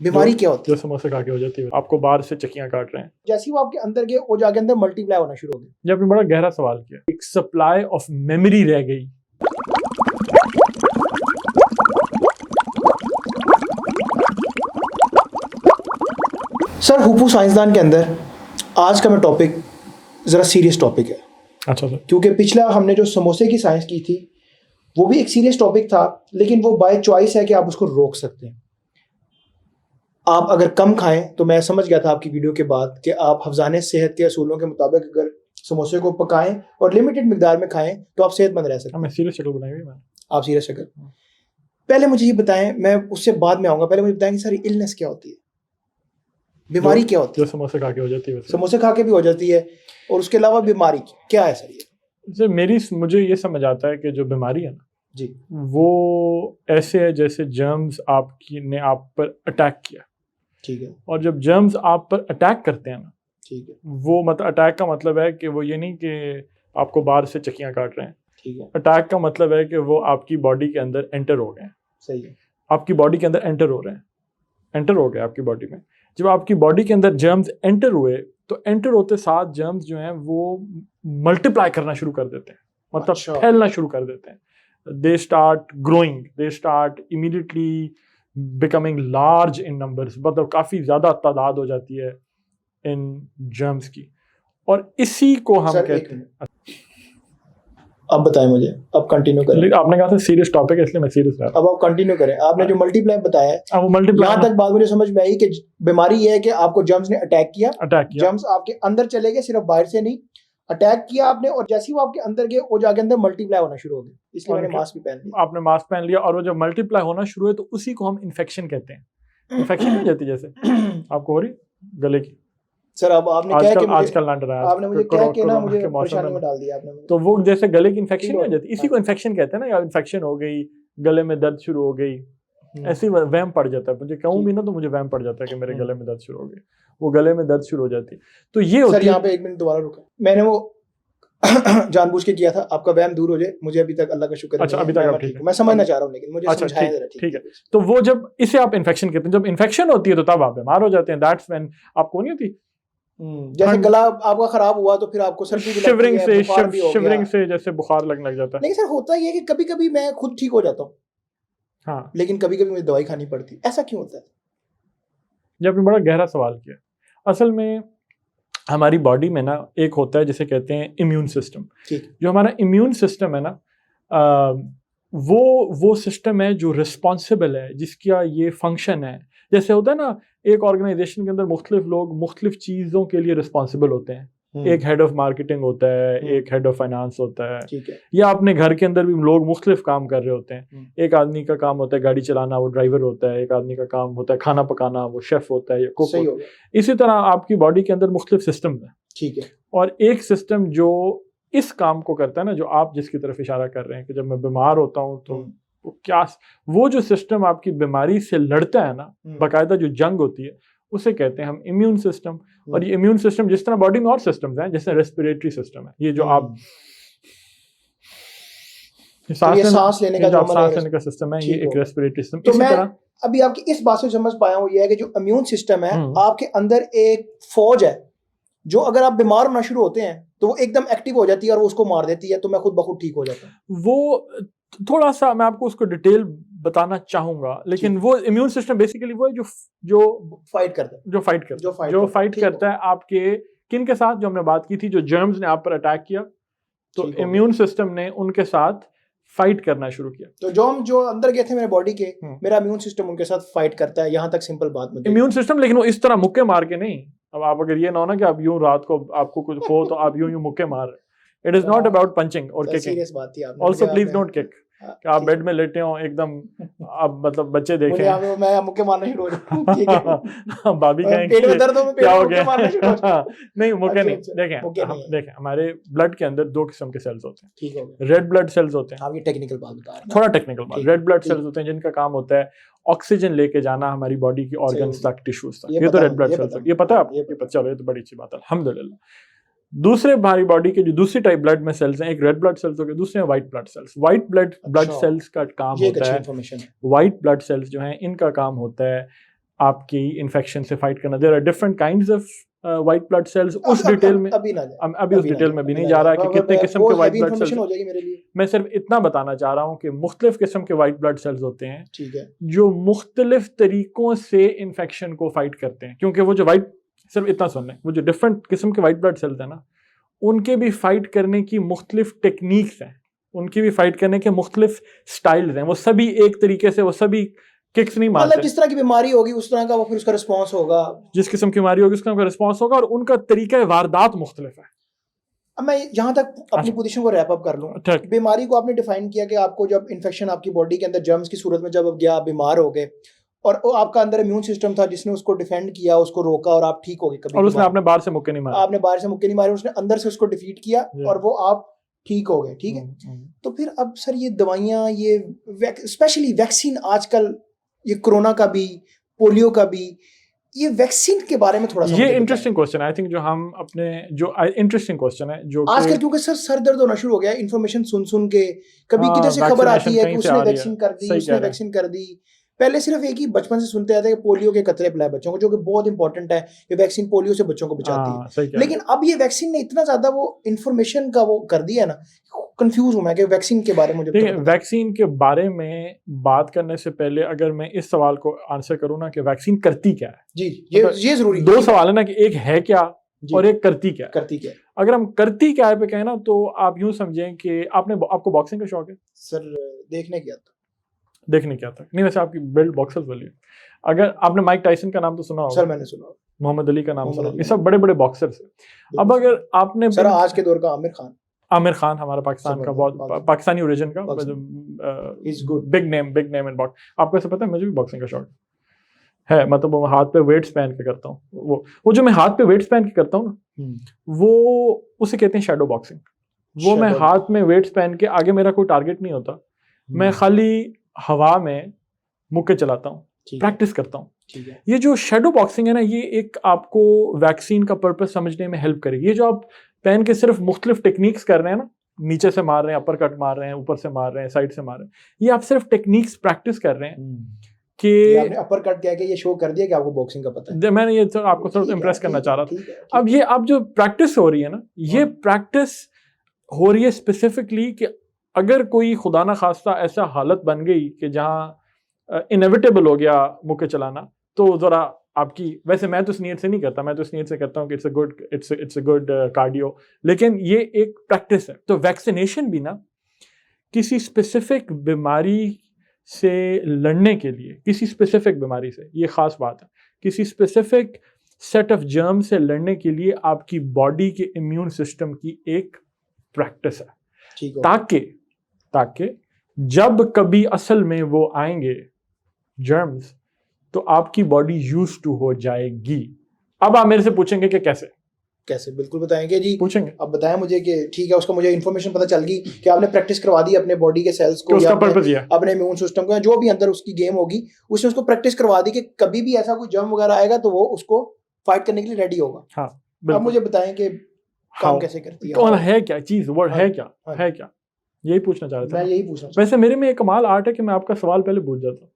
बीमारी क्या होती जो समोसे खा के हो जाती है, आपको बाहर से चक्कियां काट रहे हैं। है? जैसे ही वो आपके अंदर गए वो जाके अंदर मल्टीप्लाई होना शुरू हो गया। जब आपने बड़ा गहरा सवाल किया, एक सप्लाई ऑफ मेमोरी रह गई। सर हुपू साइंसदान के अंदर आज का मैं टॉपिक ज़रा सीरियस टॉपिक है। अच्छा सर। क्योंकि पिछला हमने जो समोसे की साइंस की थी वो भी एक सीरियस टॉपिक था, लेकिन वो बाय चॉइस है कि आप उसको रोक सकते हैं। आप अगर कम खाएं तो मैं समझ गया था आपकी वीडियो के बाद कि आप हफ्ज़ाने सेहत के असूलों के मुताबिक अगर समोसे को पकाएं और लिमिटेड मिकदार में खाएं तो आप सेहतमंद रह सकते हैं। मैं सीरियस शक्ल बनाई हुई है। आप सीरियस शक्ल। पहले मुझे ये बताएं, मैं उससे बाद में आऊँगा, पहले मुझे बताएं कि सारी इलनेस क्या होती है, बीमारी क्या होती है? जो समोसे खा के हो जाती है। समोसे खा के भी हो जाती है, और उसके अलावा बीमारी क्या है सर? ये मुझे ये समझ आता है कि जो बीमारी है ना जी, वो ऐसे है जैसे जर्म्स ने आप पर अटैक किया। ठीक है। और जब जर्म्स आप पर अटैक करते हैं ना, ठीक है। वो मतलब अटैक का मतलब है कि वो ये नहीं कि आपको बाहर से चक्कियां काट रहे हैं। ठीक है। अटैक का मतलब है कि वो आपकी बॉडी के अंदर एंटर हो गए। सही है। आपकी बॉडी के अंदर एंटर हो रहे हैं, एंटर हो गए आपकी बॉडी में। जब आपकी बॉडी के अंदर जर्म्स एंटर हुए तो एंटर होते साथ जर्म्स जो हैं वो मल्टीप्लाई करना शुरू कर देते हैं, मतलब फैलना शुरू कर देते हैं। They start growing, they start immediately becoming large in numbers, मतलब काफ़ी ज़्यादा तादाद हो जाती है इन जर्म्स की। और इसी को हम कहते हैं। अब बताएं मुझे, अब कंटिन्यू करें। आपने कहा था सीरियस टॉपिक है इसलिए मैं सीरियस रहा। अब आप कंटिन्यू करें। आपने जो मल्टीप्लाई बताया है वो मल्टीप्लाई यहाँ तक बात मुझे समझ में आई कि बीमारी ये है कि आपको जर्म्स ने अटैक किया। जर्म्स आपके अंदर चले गए, सिर्फ बाहर से नहीं। अटैक किया आपने और जैसे ही वो आपके अंदर गए वो जाके अंदर मल्टीप्लाई होना शुरू हो गए, इसलिए मैंने मास्क भी पहन लिया। आपने मास्क पहन लिया और वो जब मल्टीप्लाई होना शुरू हुए तो उसी को हम इन्फेक्शन कहते हैं। इन्फेक्शन हो जाती है जैसे आपको हो रही गले की। सर अब आपने क्या कि आजकल लड़ रहा है, आपने मुझे क्या कि ना मुझे परेशानी में डाल दिया आपने। तो वो जैसे गले की इन्फेक्शन हो जाती है, इसी को इन्फेक्शन कहते हैं ना। या इन्फेक्शन हो गई, गले में दर्द शुरू हो गई, ऐसी वहम पड़ जाता है। मुझे कहूँ भी ना तो मुझे वहम पड़ जाता है कि मेरे गले में दर्द शुरू हो गई, वो गले में दर्द शुरू हो जाती है। तो ये होती है। सर यहाँ पे 1 मिनट दोबारा रुका, मैंने वो जानबूझ के किया था, आपका वहम दूर हो जाए। मुझे अभी तक अल्लाह का शुक्र है। अच्छा, अभी तक ठीक है। मैं समझना चाह रहा हूँ, लेकिन मुझे समझाया जरा। ठीक है। तो वो जब इसे आप इन्फेक्शन कहते हैं, जब इन्फेक्शन होती है तो तब आप बीमार हो जाते हैं। दैट्स व्हेन आपको नहीं होती जैसे गला आपका खराब हुआ तो फिर आपको सर्दी भी शिवरिंग से जैसे बुखार लगने लग जाता है। लेकिन सर होता ही है कि कभी कभी मैं खुद ठीक हो जाता हूँ, हाँ, लेकिन कभी कभी मुझे दवाई खानी पड़ती। ऐसा क्यों होता है? जब आपने बड़ा गहरा सवाल किया। असल में हमारी बॉडी में ना एक होता है जिसे कहते हैं इम्यून सिस्टम। जो हमारा इम्यून सिस्टम है ना, वो सिस्टम है जो रिस्पॉन्सिबल है, जिसका ये फंक्शन है। जैसे होता है ना, एक ऑर्गेनाइजेशन के अंदर मुख्तलिफ लोग मुख्तलिफ चीज़ों के लिए रिस्पॉन्सिबल होते हैं। एक हेड ऑफ मार्केटिंग होता है, एक हेड ऑफ फाइनेंस होता है, या अपने घर के अंदर भी लोग मुख्तलिफ काम कर रहे होते हैं। एक आदमी का काम होता है गाड़ी चलाना, वो ड्राइवर होता है। एक आदमी का काम होता है खाना पकाना, वो शेफ होता है या कुक होता है। इसी तरह आपकी बॉडी के अंदर मुख्तलिफ सिस्टम है। ठीक है। और एक सिस्टम जो इस काम को करता है ना, जो आप जिसकी तरफ इशारा कर रहे हैं कि जब मैं बीमार होता हूँ तो क्या वो जो सिस्टम आपकी बीमारी से लड़ता है ना, बाकायदा जो जंग होती है, उसे कहते हैं हम इम्यून सिस्टम। और ये इम्यून सिस्टम जिस तरह बॉडी में और सिस्टम्स हैं, जैसे रेस्पिरेटरी सिस्टम है, ये जो आप सांस लेने का सिस्टम है, ये एक रेस्पिरेटरी सिस्टम। तो मैं अभी आपकी इस बात से समझ पाया हूँ, ये है कि जो इम्यून सिस्टम है आपके अंदर एक फौज है जो अगर आप बीमार होना शुरू होते हैं तो वो एकदम एक्टिव हो जाती है और वो उसको मार देती है, तो मैं खुद ब खुद ठीक हो जाता हूँ। वो थोड़ा सा मैं आपको उसको डिटेल बताना चाहूंगा, लेकिन वो इम्यून सिस्टम बेसिकली वो है जो फाइट करता है आपके किन के साथ, जो हमने बात की थी, जो जर्म्स ने आप पर अटैक किया तो इम्यून सिस्टम ने उनके साथ फाइट करना शुरू किया। तो जो अंदर गए थे मेरे बॉडी के, मेरा इम्यून सिस्टम उनके साथ फाइट करता है। यहाँ तक सिंपल बात मुझे इम्यून सिस्टम, लेकिन वो इस तरह मुक्के मार के नहीं। अब आप अगर ये ना हो ना कि आप यूं रात को आपको कुछ हो तो आप यूं मुक्के मार, it is not about punching और किकिंग। सीरियस बात थी आपने। Also please don't kick. कि आप बेड में लेटे हो एकदम, आप मतलब बच्चे देखें, मैं मुक्के मारना शुरू हो जाऊं। भाभी कहेंगे क्या हो गया। नहीं, मुक्के नहीं। देखें हमारे ब्लड के अंदर 2 किस्म के सेल्स होते हैं। ठीक है। रेड ब्लड सेल्स होते हैं। आप ये टेक्निकल बात बता रहे हैं, थोड़ा टेक्निकल बात। रेड ब्लड सेल्स होते हैं जिनका काम होता है ऑक्सीजन लेके जाना हमारी बॉडी की ऑर्गन्स तक, टिश्यूज तक। ये तो रेड ब्लड सेल्स, ये पता है आपको? चलो ये तो बड़ी अच्छी बात है, अल्हम्दुलिल्लाह। दूसरे हमारी बॉडी के जो दूसरी टाइप ब्लड में सेल्स हैं, एक रेड ब्लड सेल्स हो गए, दूसरे हैं white blood cells. White blood cells का काम होता है, व्हाइट ब्लड सेल्स जो हैं इनका काम होता है आपकी इन्फेक्शन से फाइट करना। There are different kinds of white blood cells. उस डिटेल में अभी उस डिटेल में भी नहीं जा रहा कि कितने किस्म के वाइट ब्लड सेल्स हो जाएगी मेरे लिए। मैं सिर्फ इतना बताना चाह रहा हूँ कि मुख्तलिफ किस्म के वाइट ब्लड सेल्स होते हैं, ठीक है, जो मुख्तलिफ तरीकों से इन्फेक्शन को फाइट करते हैं। क्योंकि वो जो वाइट, सिर्फ इतना सुन लें, वो जो डिफरेंट किस्म के वाइट ब्लड सेल्स हैं ना, उनके भी फाइट करने की मुख्तलिफ टेक्निक्स हैं, उनकी भी फाइट करने के मुख्तलिफ स्टाइल्स हैं। वो सभी एक तरीके से, वो सभी किक्स नहीं मारते। मतलब जिस तरह की बीमारी होगी उस तरह का वो फिर उसका रिस्पांस होगा, जिस किस्म की बीमारी होगी उसका रिस्पांस होगा, और उनका तरीका वारदात मुख्तलिफ है। अब मैं यहाँ तक अपनी पोजीशन को रैप अप कर लूँ। बीमारी को आपने डिफाइन किया कि आपको जब इन्फेक्शन आपकी बॉडी के अंदर जर्म्स की सूरत में जब अब गया, आप बीमार हो गए, और आपका अंदर इम्यून सिस्टम था जिसने उसको डिफेंड किया, उसको रोका, और आप ठीक हो गए। कभी और उसने आपने बाहर से मुक्के नहीं मारे, आपने बाहर से मुक्के नहीं मारे, उसने अंदर से उसको डिफीट किया और वो आप ठीक हो गए, ठीक है। तो फिर अब सर ये दवाइयाँ, ये स्पेशली वैक्सीन, आजकल ये कोरोना का भी, पोलियो का भी, ये वैक्सीन के बारे में थोड़ा सा ये इंटरेस्टिंग क्वेश्चन है। आई थिंक जो हम अपने जो इंटरेस्टिंग क्वेश्चन है जो आजकल, क्योंकि सर दर्द होना शुरू हो गया इन्फॉर्मेशन सुन के। कभी किधर से खबर आती है कि उसने वैक्सीन कर दी, उसने वैक्सीन कर दी। पहले सिर्फ एक ही बचपन से सुनते आते हैं कि पोलियो के कतरे पिलाए बच्चों को, जो कि बहुत इंपॉर्टेंट है, ये वैक्सीन पोलियो से बच्चों को बचाती है। लेकिन अब ये वैक्सीन ने इतना ज्यादा वो इंफॉर्मेशन का वो कर दिया है ना, कंफ्यूज हूं मैं कि वैक्सीन के बारे में मुझे देखिए, वैक्सीन के बारे में बात करने से पहले अगर मैं इस सवाल को आंसर करूँ ना कि वैक्सीन करती क्या है, जी ये जरूरी। दो सवाल है ना, कि एक है क्या और एक करती क्या। करती क्या? अगर हम करती क्या है पे कहें ना, तो आप यूं समझें कि आपको बॉक्सिंग का शौक है? सर देखने क्या था, देखने क्या था नहीं, वैसे आपकी बिल्ड बॉक्सर्स वाली है। अगर आपने माइक टाइसन का नाम तो सुना होगा। सर मैंने सुना, मोहम्मद अली का नाम सुना, ये सब बड़े बड़े बॉक्सर्स हैं। अब अगर आपने सर आज के दौर का आमिर खान हमारा पाकिस्तान का बहुत पाकिस्तानी ओरिजिन का बिग नेम इन बॉक्स। आपको ऐसा पता है मुझे भी बॉक्सिंग का शौक है। मतलब वो हाथ पे वेट्स पहन के करता हूँ। वो जो मैं हाथ पे वेट्स पहन के करता हूँ ना, वो उसे कहते हैं शैडो बॉक्सिंग। वो मैं हाथ में वेट्स पहन के, आगे मेरा कोई टारगेट नहीं होता, मैं खाली हवा में मुक्के चलाता हूँ, प्रैक्टिस करता हूँ। ये जो शैडो बॉक्सिंग है ना, ये एक आपको वैक्सीन का पर्पस समझने में हेल्प करेगी। ये जो आप पहन के सिर्फ मुख्तलिफ टेक्निक्स कर रहे हैं ना, नीचे से मार रहे हैं, अपर कट मार रहे हैं, ऊपर से मार रहे हैं, साइड से मार रहे हैं, ये आप सिर्फ टेक्निक्स प्रैक्टिस कर रहे हैं कि आपने अपर कट कह के ये शो कर दिया कि आपको बॉक्सिंग का पता है। मैंने ये तो आपको थोड़ा इम्प्रेस करना चाह रहा था। अब ये आप जो प्रैक्टिस हो रही है ना, ये प्रैक्टिस हो रही है स्पेसिफिकली कि अगर कोई खुदा ना खास्ता ऐसा हालत बन गई कि जहाँ इनएविटेबल हो गया मुक्के चलाना, तो ज़रा आपकी, वैसे मैं तो इस नीयत से नहीं करता, मैं तो इस नीयत से करता हूँ कि इट्स अ गुड कार्डियो, लेकिन ये एक प्रैक्टिस है। तो वैक्सीनेशन भी ना किसी स्पेसिफिक बीमारी से लड़ने के लिए, किसी स्पेसिफिक बीमारी से, ये ख़ास बात है, किसी स्पेसिफिक सेट ऑफ जर्म से लड़ने के लिए आपकी बॉडी के इम्यून सिस्टम की एक प्रैक्टिस है, ताकि जब कभी असल में वो आएंगे जर्म्स, तो आपकी बॉडी यूज टू हो जाएगी। अब आप मेरे से पूछेंगे कि कैसे बिल्कुल बताएंगे जी, पूछेंगे। अब बताएं मुझे कि ठीक है, उसका मुझे इन्फॉर्मेशन पता चल गई कि आपने प्रैक्टिस करवा दी अपने बॉडी के सेल्स को, उसका पर्पस ये अपने इम्यून सिस्टम को, जो भी अंदर उसकी गेम होगी, उसने उसको प्रैक्टिस करवा दी कि कभी भी ऐसा कोई जर्म वगैरह आएगा तो वो उसको फाइट करने के लिए रेडी होगा। हाँ, अब मुझे बताएं कि काम कैसे करती है, कौन है क्या चीज, वर्ड है क्या, यही पूछना चाह रहा था। मैं यही पूछना, वैसे मेरे में एक कमाल आर्ट है कि मैं आपका सवाल पहले पूछ जाता हूँ,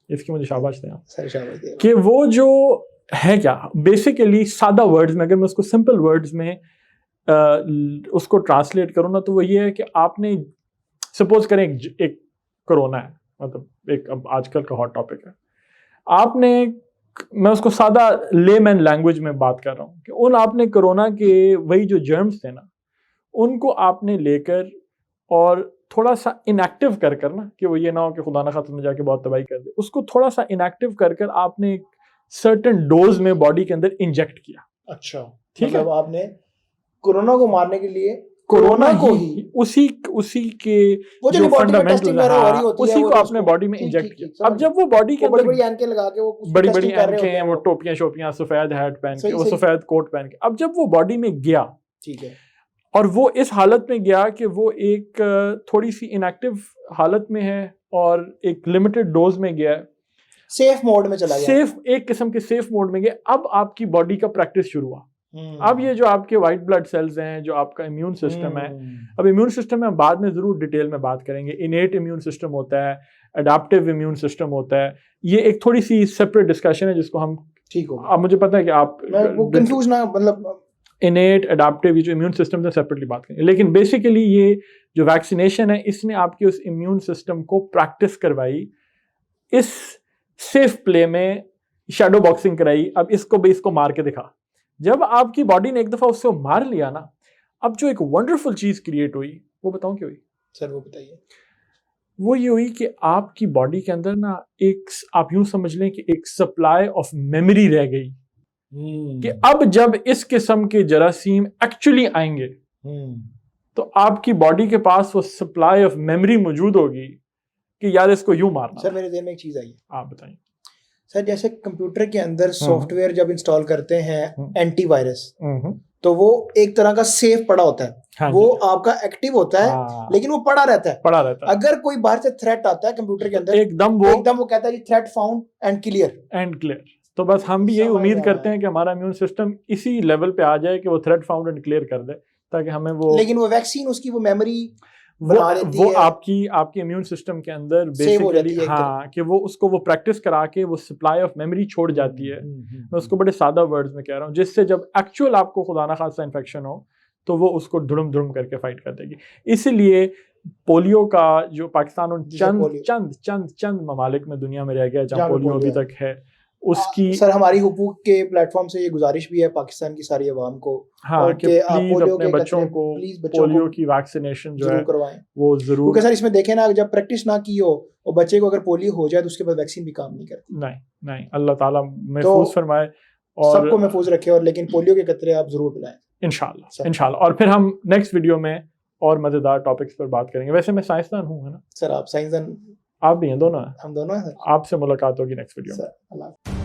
इसकी मुझे शाबाश दें आप कि वो जो है क्या। बेसिकली सादा वर्ड्स में, अगर मैं उसको सिंपल वर्ड्स में उसको ट्रांसलेट करूँ ना, तो वो ये है कि आपने सपोज करें एक कोरोना है, मतलब एक अब आजकल का हॉट टॉपिक है, आपने, मैं उसको सादा लेमैन लैंग्वेज में बात कर रहा हूँ कि आपने कोरोना के वही जो जर्म्स थे ना, उनको आपने लेकर और थोड़ा सा इनएक्टिव कर ना, कि वो ये ना हो कि खुदा ना खास्ता में जाके बहुत तबाही कर दे, उसको थोड़ा सा इनएक्टिव कर आपने एक सर्टेन डोज में बॉडी के अंदर इंजेक्ट किया। अच्छा, ठीक है, आपने कोरोना को मारने के लिए कोरोना को ही उसी के वो जो फंडामेंटल है उसी को आपने बॉडी में इंजेक्ट किया। अब जब वो बॉडी के अंदर बड़ी आंखें लगा के, वो बड़ी आंखें, वो टोपियां शोपियां, सफेद हैट पहन के, वो सफेद कोट पहन के, अब जब वो बॉडी में गया, ठीक है, और वो इस हालत में गया कि वो एक थोड़ी सी इनएक्टिव हालत में है और एक लिमिटेड डोज में गया, सेफ मोड में चला गया, एक किस्म के सेफ मोड में गया। अब आपकी बॉडी का प्रैक्टिस शुरू हुआ। अब ये जो आपके वाइट ब्लड सेल्स हैं, जो आपका इम्यून सिस्टम है, अब इम्यून सिस्टम में हम बाद में जरूर डिटेल में बात करेंगे। इनेट इम्यून सिस्टम होता है, अडेप्टिव इम्यून सिस्टम होता है। ये एक थोड़ी सी सेपरेट डिस्कशन है जिसको हम, ठीक हो, अब मुझे पता है कि आप वो कंफ्यूज ना, मतलब इनेट अडेप्टिव ये जो इम्यून सिस्टम से सेपरेटली बात करेंगे, लेकिन बेसिकली ये जो वैक्सीनेशन है इसने आपकी उस इम्यून सिस्टम को प्रैक्टिस करवाई, इस सेफ प्ले में शैडो बॉक्सिंग कराई। अब इसको मार के दिखा। जब आपकी बॉडी ने एक दफा उसको मार लिया ना, अब जो एक वंडरफुल चीज क्रिएट हुई, वो बताऊं क्या हुई? सर वो बताइए। वो ये हुई कि आपकी बॉडी के अंदर ना एक, आप यूं समझ लें कि एक सप्लाई ऑफ मेमोरी रह गई कि अब जब इस किस्म के जरासीम एक्चुअली आएंगे तो आपकी बॉडी के पास वो सप्लाई ऑफ मेमोरी मौजूद होगी कि यार इसको यूं मारना। सर मेरे ध्यान में एक चीज आई है, आप बताइए। सर जैसे कंप्यूटर के अंदर सॉफ्टवेयर जब इंस्टॉल करते हैं एंटीवायरस, तो वो एक तरह का सेफ पड़ा होता है। हाँ, वो आपका एक्टिव होता है, लेकिन वो पड़ा रहता है। अगर कोई बाहर से थ्रेट आता है कंप्यूटर के अंदर, एकदम वो कहता है कि थ्रेट फाउंड एंड क्लियर। तो बस हम भी यही उम्मीद करते हैं कि हमारा इम्यून सिस्टम इसी लेवल पे आ जाए कि वो थ्रेट फाउंड एंड क्लियर कर दे, ताकि हमें वो, लेकिन वो वैक्सीन उसकी वो मेमोरी वो आपकी इम्यून सिस्टम के अंदर बेसिकली, हाँ, कि वो उसको वो प्रैक्टिस करा के वो सप्लाई ऑफ मेमोरी छोड़ जाती है। मैं उसको बड़े सादा वर्ड्स में कह रहा हूँ, जिससे जब एक्चुअल आपको खुदा ना खासा इन्फेक्शन हो तो वो उसको धुड़म करके फाइट कर देगी। इसलिए पोलियो का जो पाकिस्तान और चंद ममालिक में दुनिया में रह गया जहाँ पोलियो अभी तक है, उसकी सर हमारी हुकूक के प्लेटफॉर्म से ये गुजारिश भी है पाकिस्तान की सारी अवाम को, हाँ, कि प्लीज अपने बच्चों को पोलियो की वैक्सीनेशन जो है करवाएं, वो जरूर। क्योंकि सर इसमें देखें ना, जब प्रैक्टिस ना की हो और बच्चे को अगर पोलियो हो जाए तो उसके बाद वैक्सीन भी काम नहीं करती। नहीं, अल्लाह ताला महफूज फरमाए और सबको महफूज रखे, और लेकिन पोलियो के खतरे आप जरूर बुलाएं इंशाल्लाह। और फिर हम नेक्स्ट वीडियो में और मजेदार टॉपिक्स पर बात करेंगे। वैसे मैं साइंसदान हूँ, है ना सर? आप साइंसदान, आप भी हैं, दोनों हैं, हम दोनों हैं सर। आपसे मुलाकात होगी नेक्स्ट वीडियो में। सर अल्लाह।